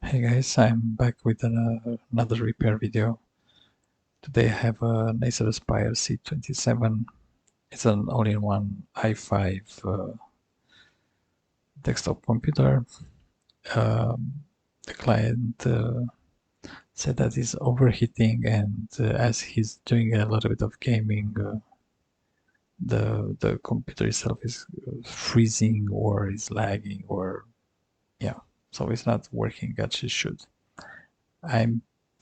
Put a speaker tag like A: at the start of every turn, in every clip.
A: Hey guys, I'm back with another repair video. Today I have an Acer Aspire C27. It's an all-in-one i5 desktop computer. The client said that it's overheating, and as he's doing a little bit of gaming, the computer itself is freezing or is lagging, or yeah, so it's not working as it should. I'm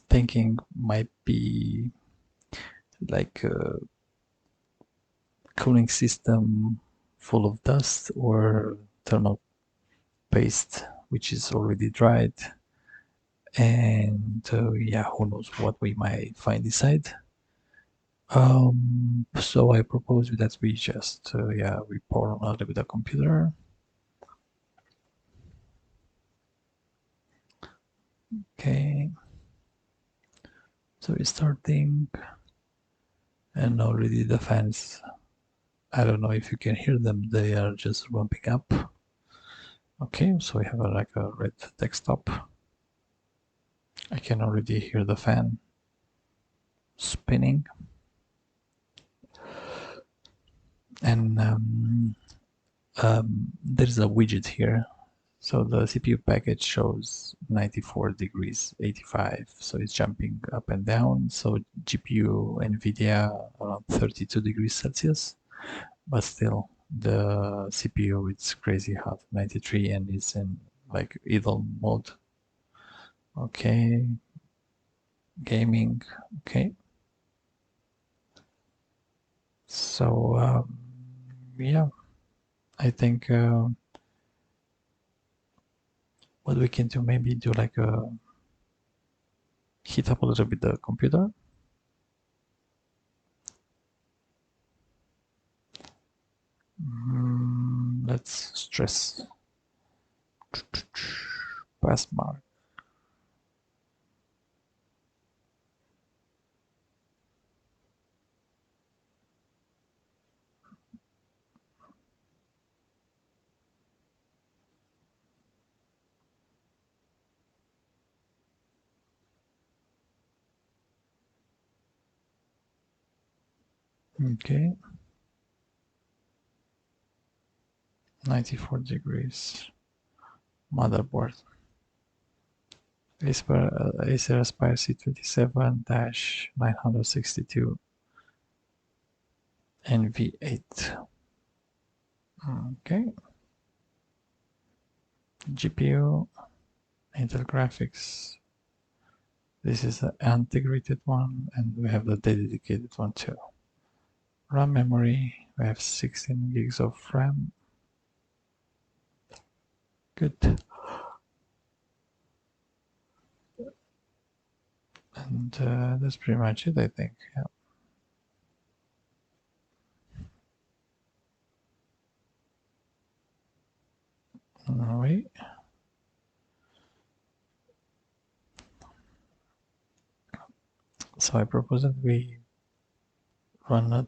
A: thinking might be like a cooling system full of dust or thermal paste which is already dried, and yeah, who knows what we might find inside. So I propose that we just yeah, we pour on a little bit of computer. Okay, so we're starting, and already the fans, I don't know if you can hear them, they are just ramping up. Okay, so we have like a red desktop. I can already hear the fan spinning, and there's a widget here. So the CPU package shows 94 degrees, 85, so it's jumping up and down. So GPU NVIDIA around 32 degrees Celsius, but still the CPU it's crazy hot, 93, and it's in like idle mode. Okay, gaming. Okay, so yeah, I think what we can do, maybe do like a heat up a little bit the computer. Let's stress pass mark. Okay, 94 degrees. Motherboard. Acer Aspire C27-962 NV8. Okay. GPU, Intel graphics. This is the integrated one, and we have the dedicated one too. RAM memory, we have 16 gigs of RAM. Good. And that's pretty much it, I think. Yeah. Wait. So I propose that we run an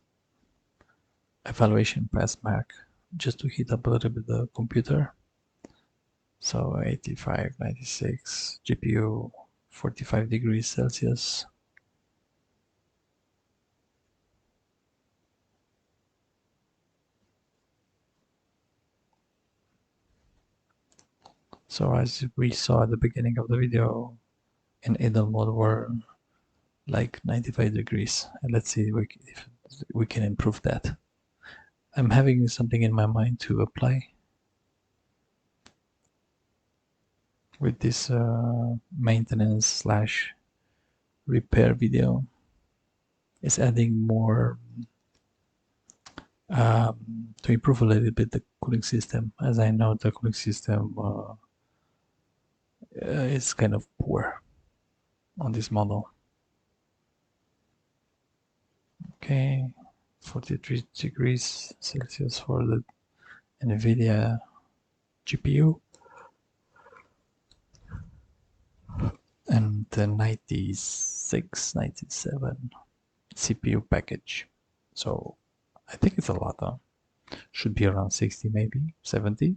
A: evaluation pass mark just to heat up a little bit the computer. So 85, 96, GPU 45 degrees Celsius. So as we saw at the beginning of the video, in idle mode we're like 95 degrees. And let's see if we can improve that. I'm having something in my mind to apply with this maintenance slash repair video. Is adding more to improve a little bit the cooling system, as I know the cooling system is kind of poor on this model. Okay, 43 degrees Celsius for the NVIDIA GPU, and the 96, 97 CPU package. So I think it's a lot, huh? Should be around 60, maybe 70,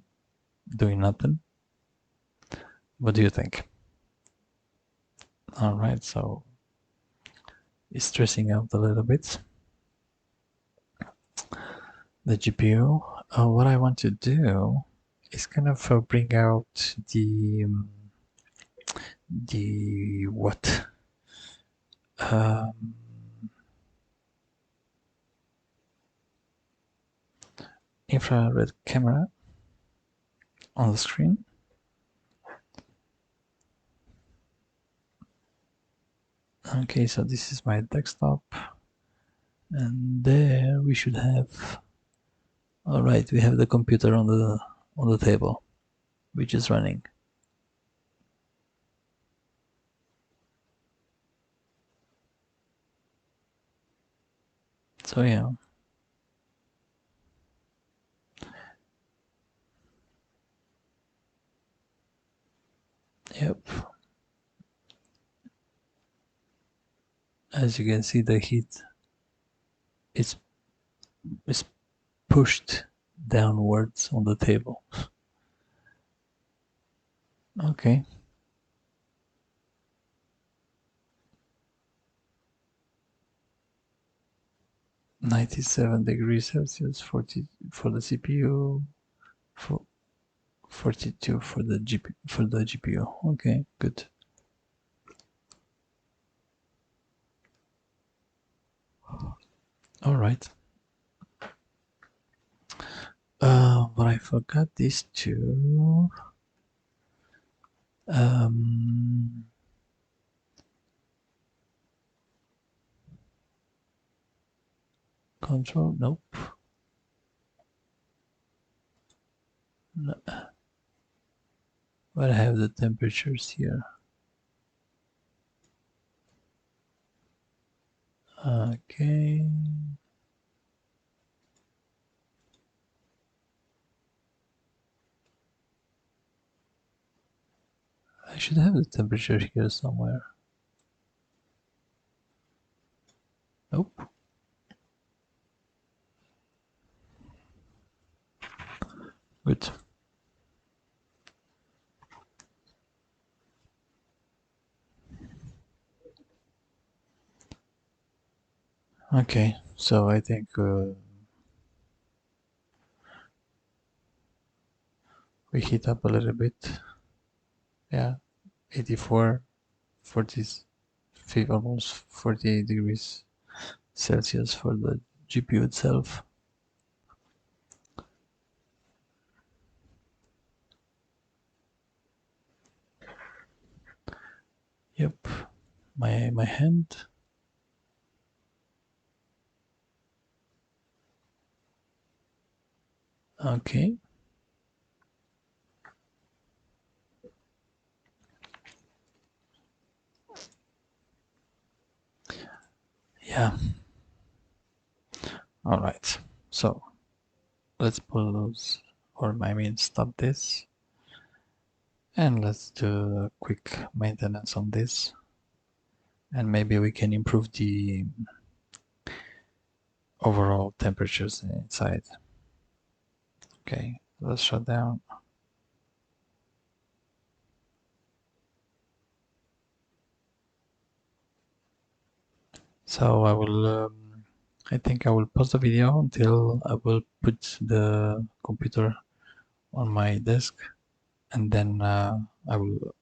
A: doing nothing. What do you think? All right, so it's stressing out a little bit, the GPU. What I want to do is kind of bring out the what um, infrared camera on the screen. Okay, so this is my desktop, and there we should have. All right, we have the computer on the table, which is running. So yeah. Yep. As you can see, the heat is is pushed downwards on the table. Okay. 97 degrees Celsius, 40 for the CPU, for 42 for the GPU. Okay, good. All right. But I forgot these two. Control, nope. No. But I have the temperatures here. Okay. I should have the temperature here somewhere. Nope. Good. Okay, so I think we heat up a little bit. Yeah, 84, 40, almost 48 degrees Celsius for the GPU itself. Yep, my hand. Okay. Yeah. All right. So let's pause, or I mean stop this, and let's do a quick maintenance on this, and maybe we can improve the overall temperatures inside. Okay, let's shut down. So I think I will pause the video until I will put the computer on my desk, and then I will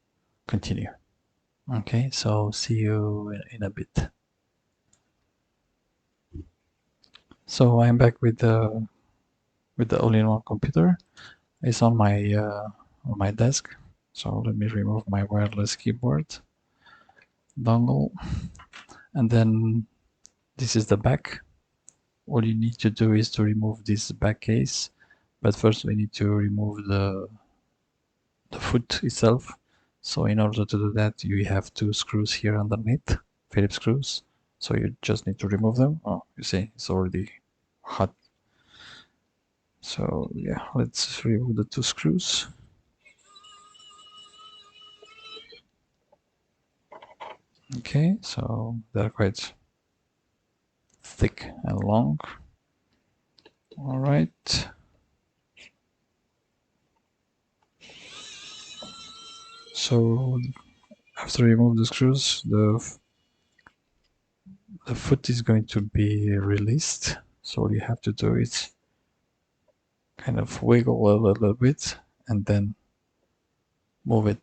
A: continue. Okay, so see you in a bit. So I'm back with the all-in-one computer. It's on my desk. So let me remove my wireless keyboard dongle, and then this is the back. All you need to do is to remove this back case, but first we need to remove the foot itself. So in order to do that, you have two screws here underneath, Phillips screws. So you just need to remove them. Oh, you see, it's already hot. So yeah, let's remove the two screws. Okay, so they're quite thick and long. All right. So After you remove the screws, the foot is going to be released. So all you have to do is kind of wiggle a little bit and then move it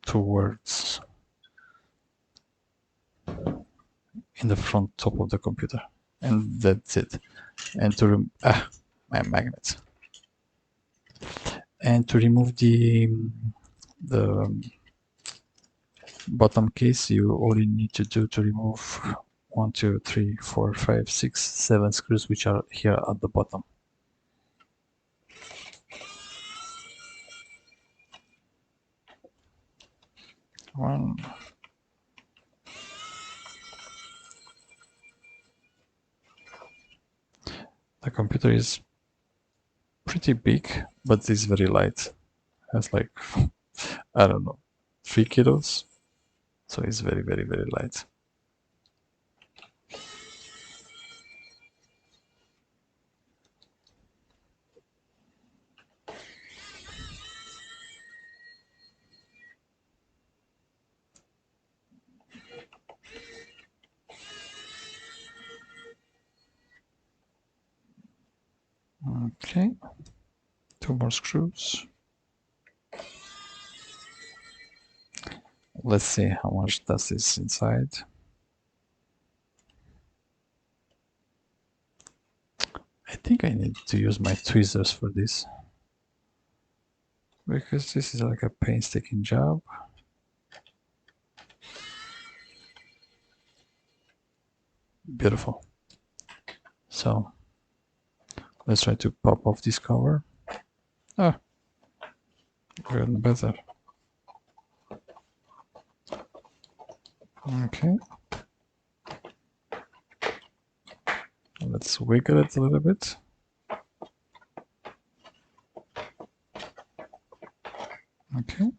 A: towards in the front top of the computer, and that's it. And to my magnet. And to remove the bottom case, you only need to do to remove 1, 2, 3, 4, 5, 6, 7 screws which are here at the bottom. One. The computer is pretty big, but it's very light. It has like, I don't know, 3 kilos. So it's very, very, very light. Okay, 2 more screws. Let's see how much dust is inside. I think I need to use my tweezers for this, because this is like a painstaking job. Beautiful. So let's try to pop off this cover. Ah, even better. Okay. Let's wiggle it a little bit. Okay.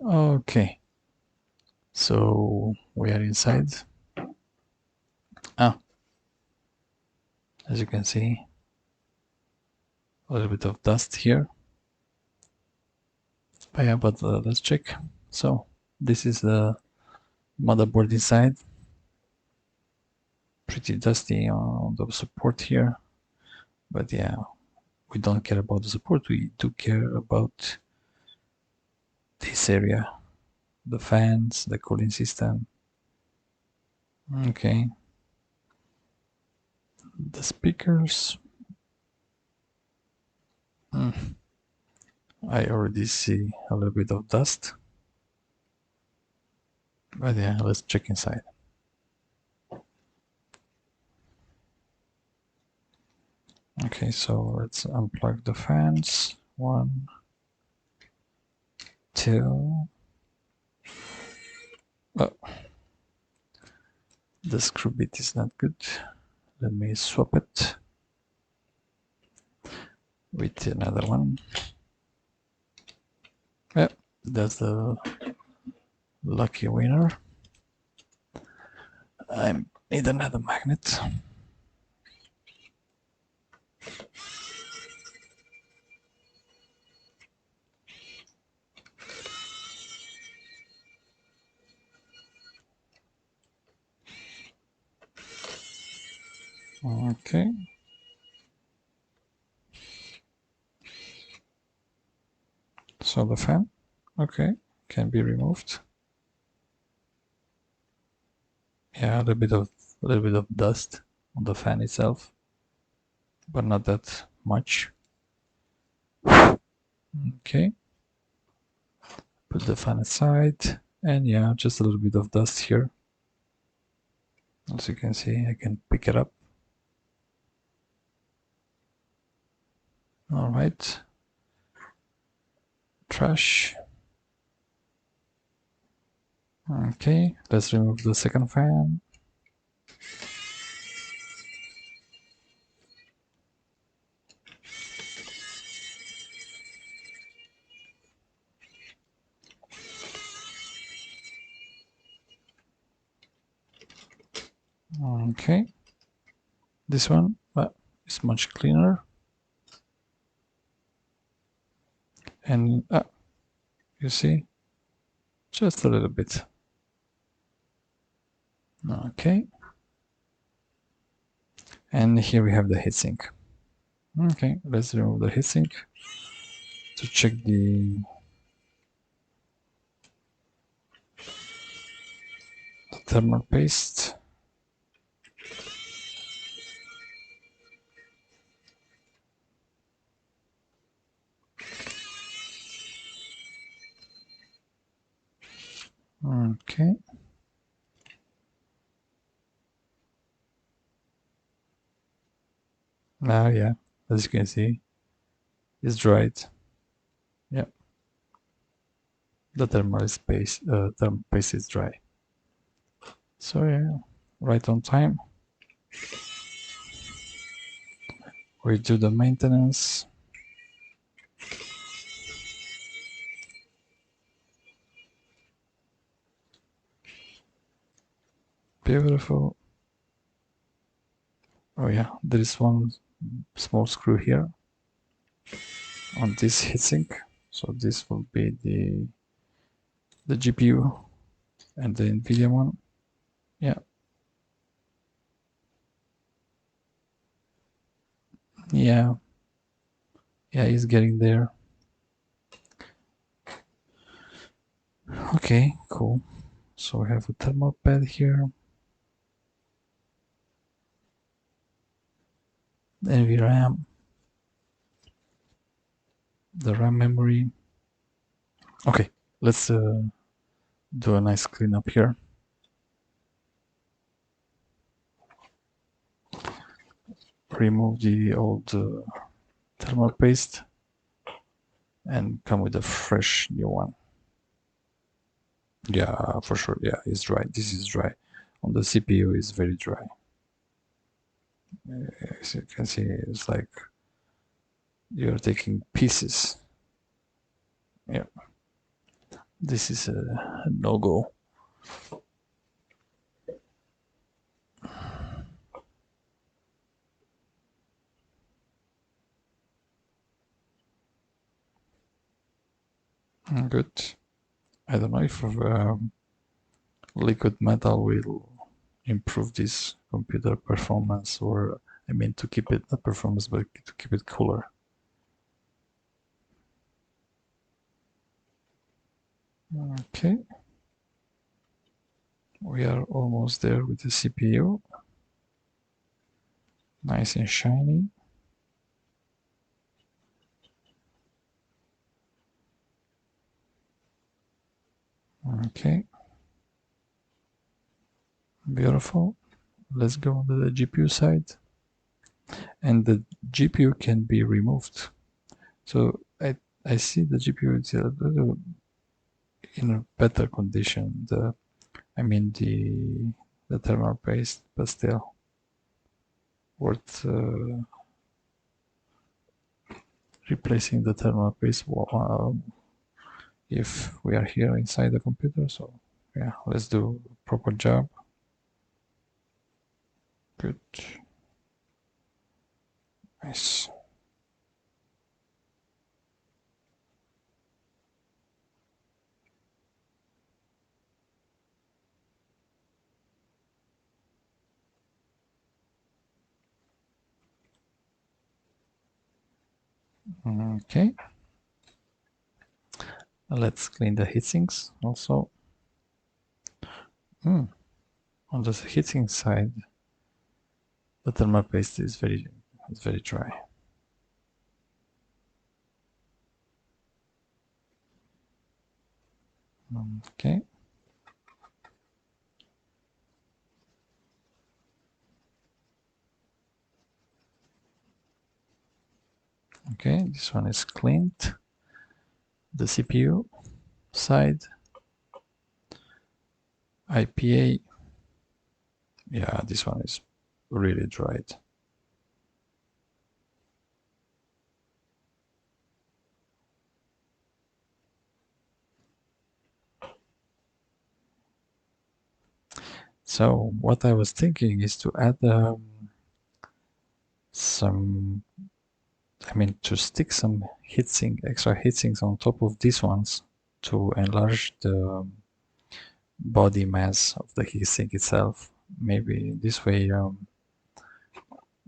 A: Okay. So we are inside. Ah, as you can see, a little bit of dust here. But yeah, but let's check. So this is the motherboard inside. Pretty dusty on the support here. But yeah, we don't care about the support. We do care about this area. The fans, the cooling system. Okay. The speakers. I already see a little bit of dust. But yeah, let's check inside. Okay, so let's unplug the fans. 1, 2. Oh, the screw bit is not good. Let me swap it with another one. Yep, that's the lucky winner. I need another magnet. Okay. So the fan, okay, can be removed. Yeah, a little bit of dust on the fan itself, but not that much. Okay. Put the fan aside, and yeah, just a little bit of dust here. As you can see, I can pick it up. All right. Trash. Okay, let's remove the second fan. Okay, this one is much cleaner. And you see, just a little bit. Okay. And here we have the heatsink. Okay, let's remove the heatsink to check the thermal paste. Okay. Now, yeah, as you can see, it's dried. Yeah, the thermal paste is dry. So yeah, right on time. We do the maintenance. Beautiful. Oh yeah, there is one small screw here on this heatsink. So this will be the GPU and the NVIDIA one. Yeah. Yeah. Yeah, it's getting there. Okay, cool. So we have a thermal pad here. NVRAM. The RAM memory. Okay, let's do a nice cleanup here. Remove the old thermal paste and come with a fresh new one. Yeah, for sure. Yeah, it's dry. This is dry. On the CPU, it's very dry. As you can see, it's like you're taking pieces. Yeah, this is a no-go. Good. I don't know if liquid metal will improve this computer performance, or I mean to keep it not performance but to keep it cooler. Okay, we are almost there with the CPU. Nice and shiny. Okay, beautiful. Let's go on to the GPU side. And the GPU can be removed. So I see the GPU is a little in a better condition. I mean the thermal paste, but still worth replacing the thermal paste if we are here inside the computer. So yeah, let's do a proper job. Good. Nice. Okay. Let's clean the heatsinks also. On the heatsink side, the thermal paste is very dry. Okay. Okay, this one is cleaned. The CPU side, IPA. Yeah, this one is really dried. So what I was thinking is to add some I mean, to stick some extra heatsinks on top of these ones to enlarge the body mass of the heatsink itself. Maybe this way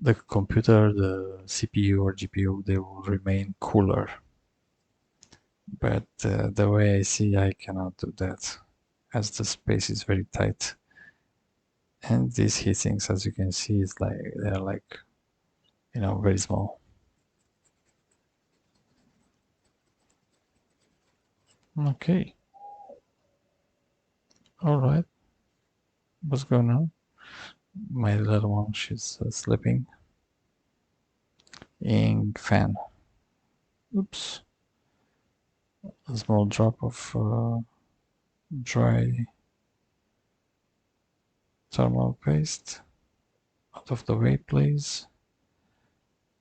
A: the computer, the CPU or GPU, they will remain cooler. But the way I see, I cannot do that, as the space is very tight. And these heatsinks, as you can see, is like they're like, you know, very small. Okay. All right. What's going on? My little one, she's sleeping. Ink fan. Oops. A small drop of dry thermal paste. Out of the way, please.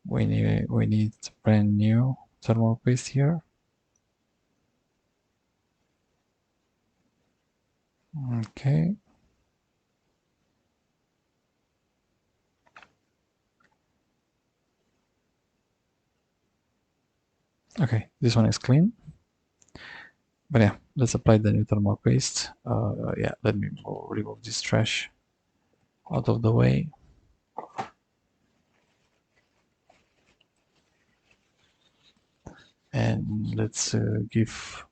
A: We need brand new thermal paste here. Okay. Okay, this one is clean. But yeah, let's apply the new thermal paste. Yeah, let me remove this trash out of the way. And let's give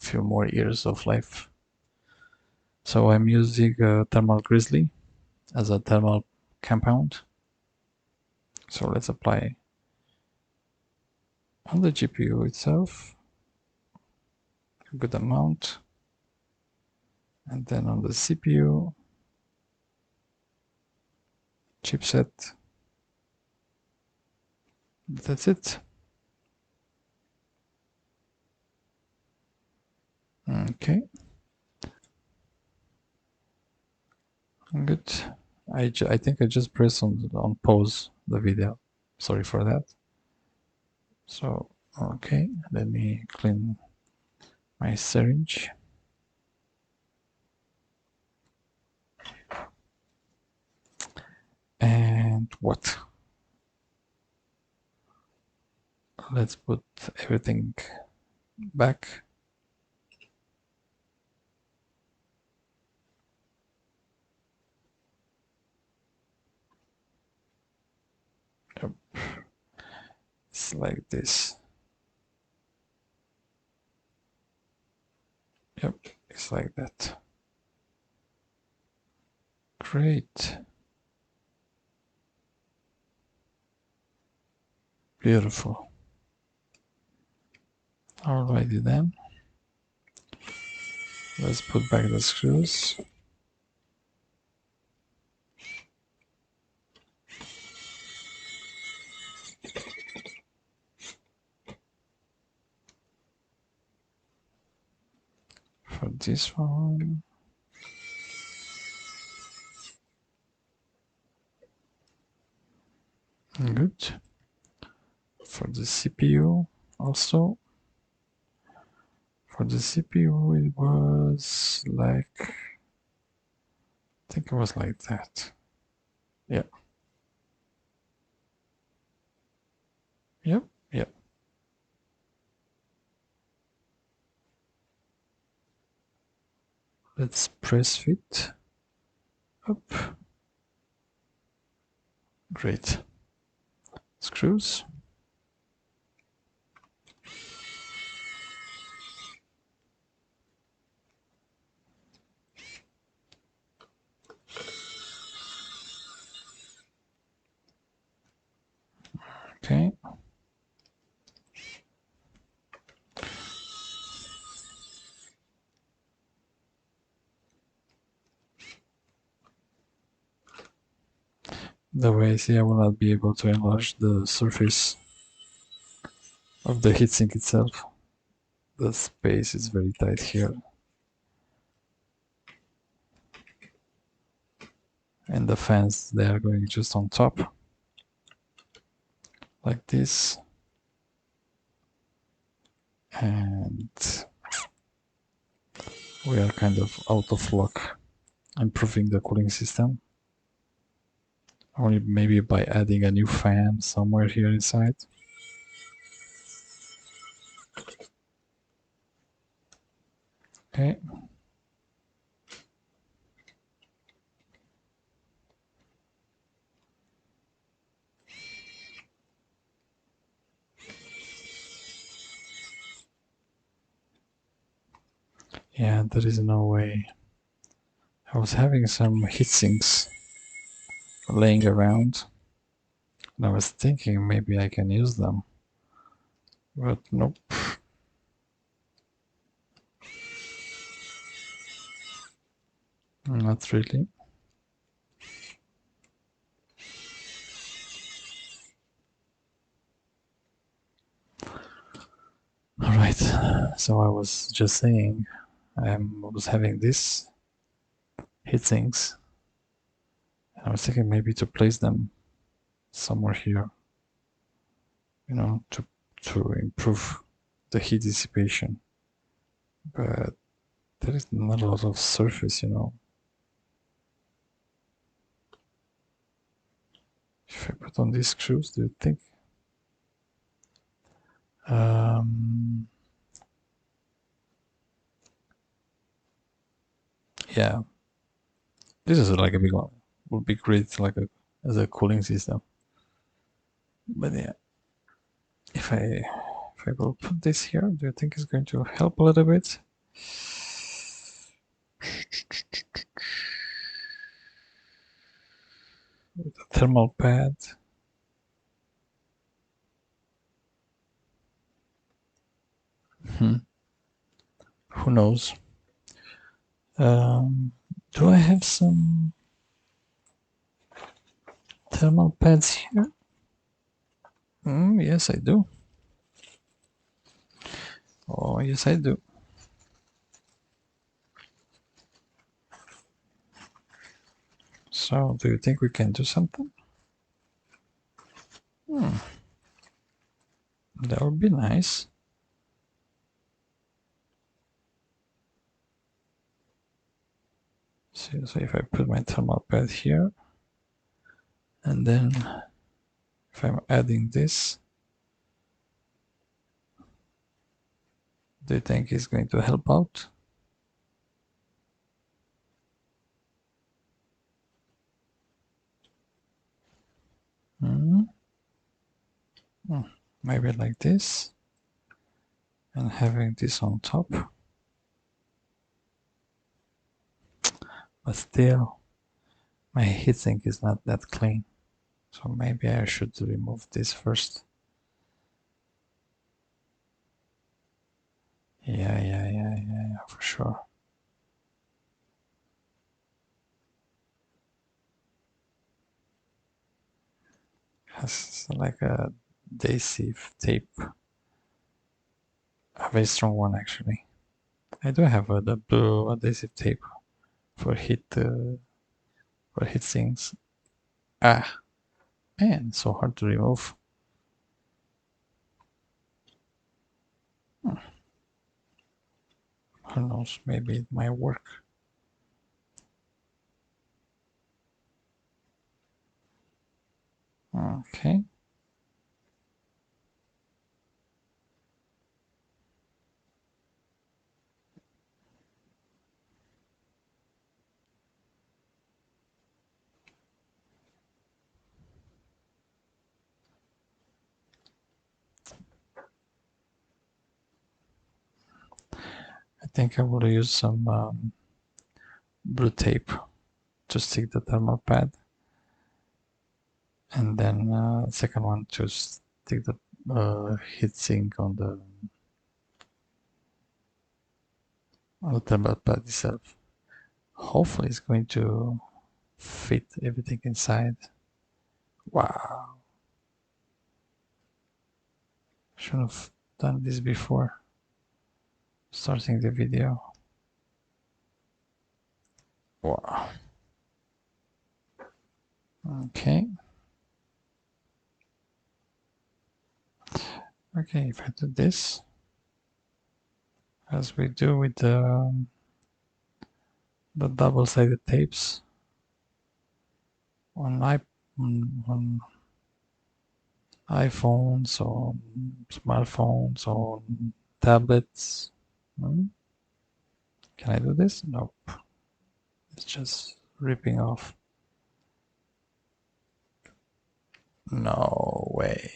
A: a few more years of life. So I'm using thermal grizzly as a thermal compound. So let's apply on the GPU itself a good amount, and then on the CPU chipset. That's it. Okay, good. I think I just pressed on pause the video. Sorry for that. So okay, let me clean my syringe. And what? Let's put everything back. Yep. It's like this. Yep, it's like that. Great. Beautiful. Alrighty then. Let's put back the screws. For this one. Good. For the CPU also. For the CPU it was like, I think it was like that. Yeah. Yep, yep. Let's press fit. Up. Great. Screws. Okay. The way I see, I will not be able to enlarge the surface of the heatsink itself. The space is very tight here. And the fans, they are going just on top. Like this. And we are kind of out of luck improving the cooling system. Only maybe by adding a new fan somewhere here inside. Okay. Yeah, there is no way. I was having some heat sinks laying around, and I was thinking maybe I can use them, but nope. Not really. All right, so I was just saying I was having this heat sinks. I was thinking maybe to place them somewhere here, to improve the heat dissipation. But there is not a lot of surface. If I put on these screws, do you think? Yeah, this is like a big one. Would be great like as a cooling system. But yeah, if I will put this here, do you think it's going to help a little bit? With a thermal pad. Who knows? Do I have some thermal pads here? Yes, I do. Oh, yes, I do. So, do you think we can do something? That would be nice. So if I put my thermal pad here, and then if I'm adding this, do you think it's going to help out? Maybe like this, and having this on top. But still, my heatsink is not that clean. So maybe I should remove this first. Yeah, for sure. Has like a adhesive tape. A very strong one actually. I do have the blue adhesive tape for heat sinks. Ah, man, so hard to remove. Who knows? Maybe it might work. Okay. I think I will use some blue tape to stick the thermal pad, and then second one to stick the heatsink on the thermal pad itself. Hopefully, it's going to fit everything inside. Wow, should have done this before starting the video. Wow. Okay. Okay, if I do this, as we do with the double-sided tapes on on iPhones, on smartphones, on tablets. Can I do this? Nope. It's just ripping off. No way.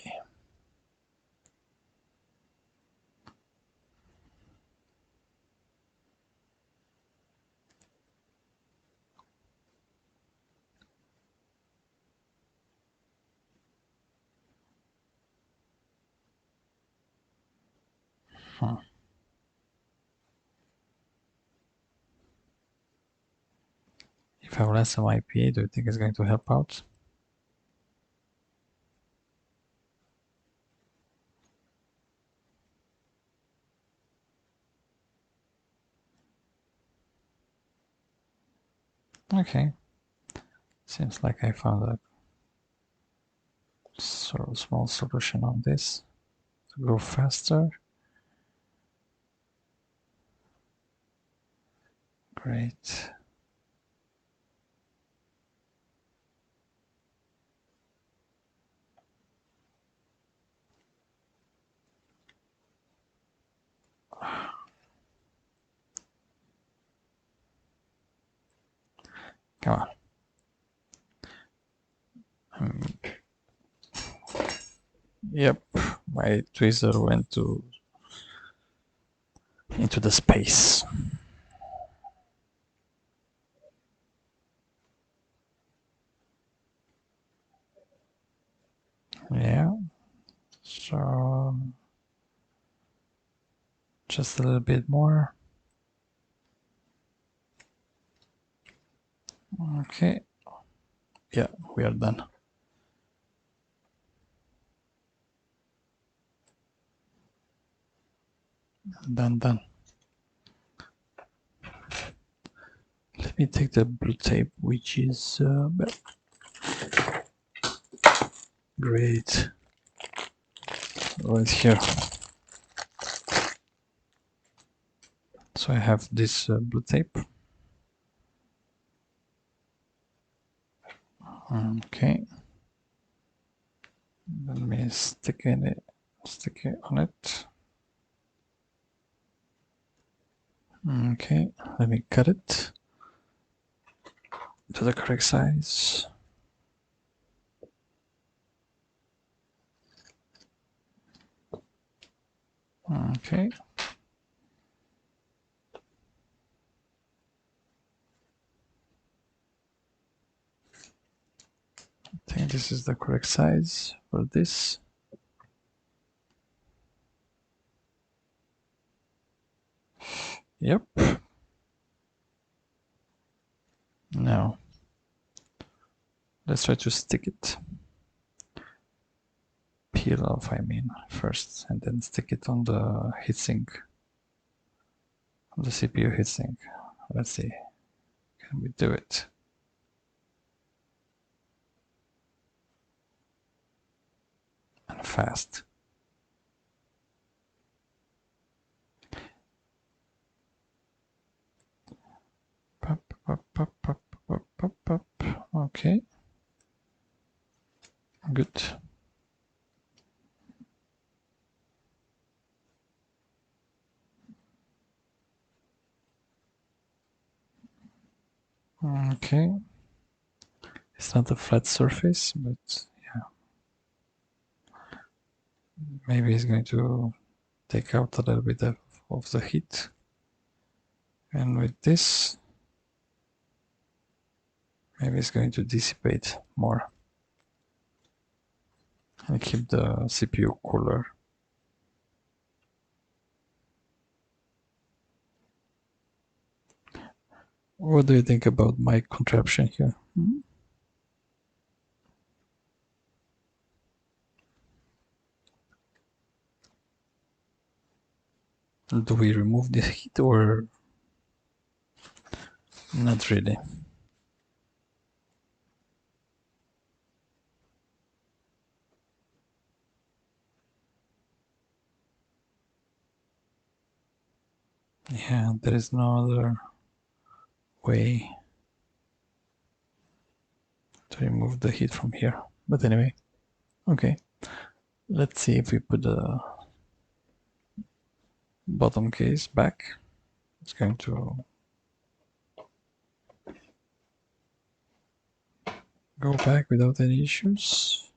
A: If I run some IPA, do you think it's going to help out? Okay. Seems like I found a sort of small solution on this to go faster. Great. Come on. Yep, my tweezer went into the space. Yeah, so just a little bit more. Okay, yeah, we are done. Done. Let me take the blue tape, which is great, right here. So I have this blue tape. Okay. Let me stick it on it. Okay, let me cut it to the correct size. Okay. I think this is the correct size for this. Yep. Now, let's try to stick it. Peel off, I mean, first, and then stick it on the heatsink, on the CPU heatsink. Let's see, can we do it? And fast. Pop. Okay. Good. Okay. It's not a flat surface, but yeah. Maybe it's going to take out a little bit of the heat. And with this, maybe it's going to dissipate more and keep the CPU cooler. What do you think about my contraption here? Do we remove the heat or not really? Yeah, there is no other way to remove the heat from here. But anyway, okay. Let's see if we put the bottom case back. It's going to go back without any issues,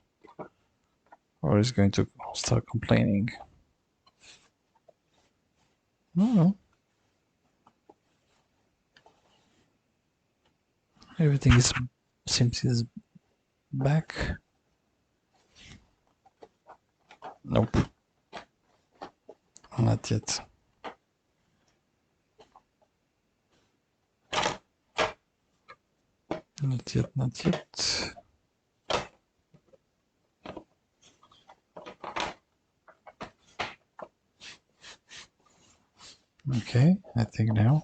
A: or is going to start complaining? No, everything seems back. Nope, not yet. Not yet, not yet. Okay, I think now.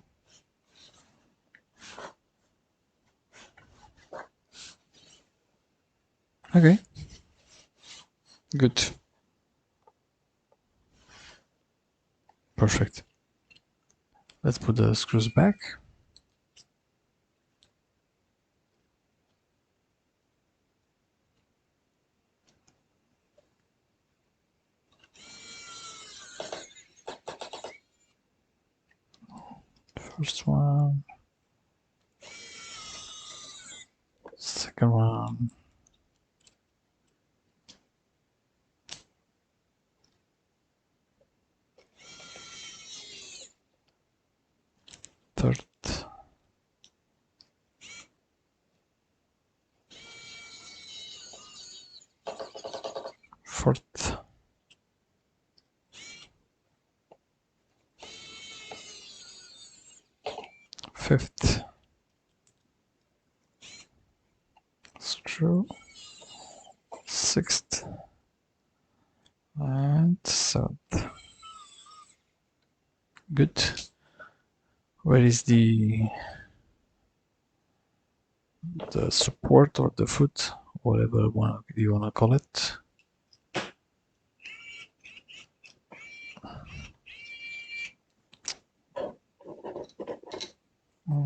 A: Okay, good. Perfect. Let's put the screws back. First one. Second one. Third. Fourth. Fifth. Screw. Sixth. And seventh. Good. Where is the support or the foot, whatever you wanna call it?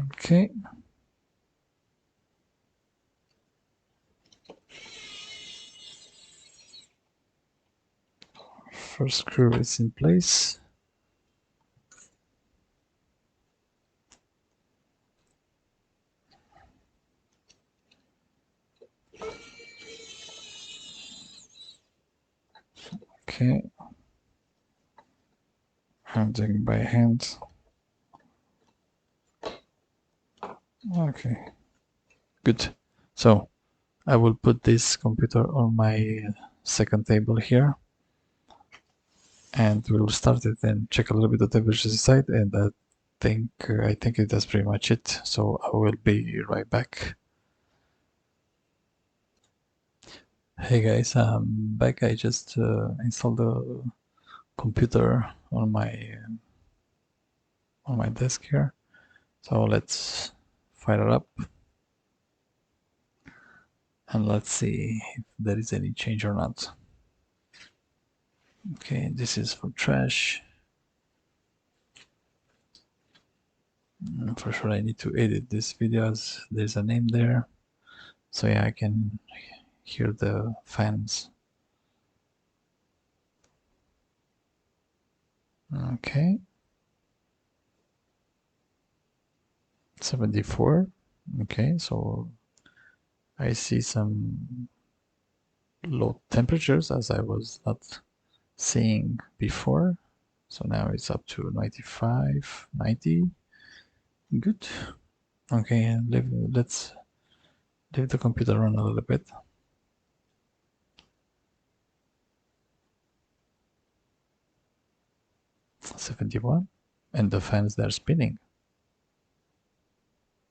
A: Okay. First screw is in place. Okay. I'm doing by hand. Okay. Good. So I will put this computer on my second table here, and we'll start it and check a little bit the temperatures inside, and I think that's pretty much it. So I will be right back. Hey guys, I'm back. I just installed the computer on my desk here. So let's fire it up and let's see if there is any change or not. Okay, this is for trash. For sure I need to edit this video as there's a name there. So yeah, I can hear the fans. Okay. 74. Okay, so I see some low temperatures as I was not seeing before. So now it's up to 95, 90. Good. Okay, let's leave the computer run a little bit. $71, and the fans they're spinning.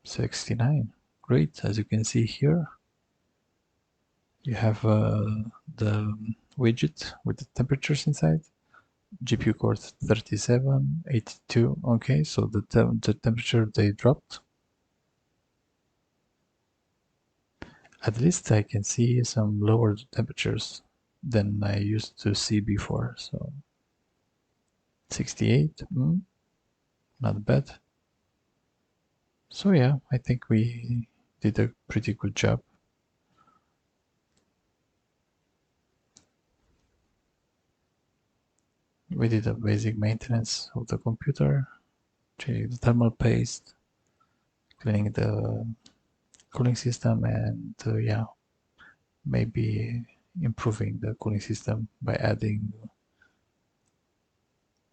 A: 69. Great. As you can see here, you have the widget with the temperatures inside. GPU core 37, 82. Okay, so the temperature they dropped. At least I can see some lower temperatures than I used to see before. So 68, not bad. So yeah, I think we did a pretty good job. We did a basic maintenance of the computer, changing the thermal paste, cleaning the cooling system, and yeah, maybe improving the cooling system by adding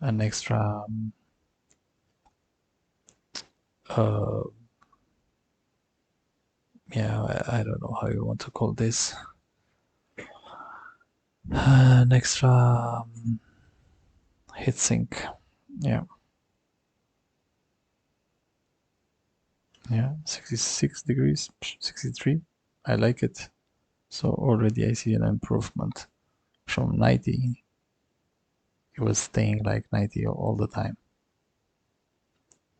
A: an extra uh, yeah, I don't know how you want to call this, an extra heatsink. Yeah, yeah, 66 degrees, 63. I like it. So already I see an improvement from 90. It was staying like 90 all the time.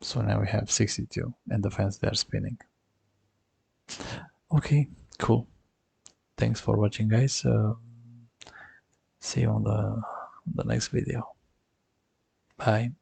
A: So now we have 62 and the fans, they're spinning. Okay, cool. Thanks for watching, guys. See you on the next video. Bye.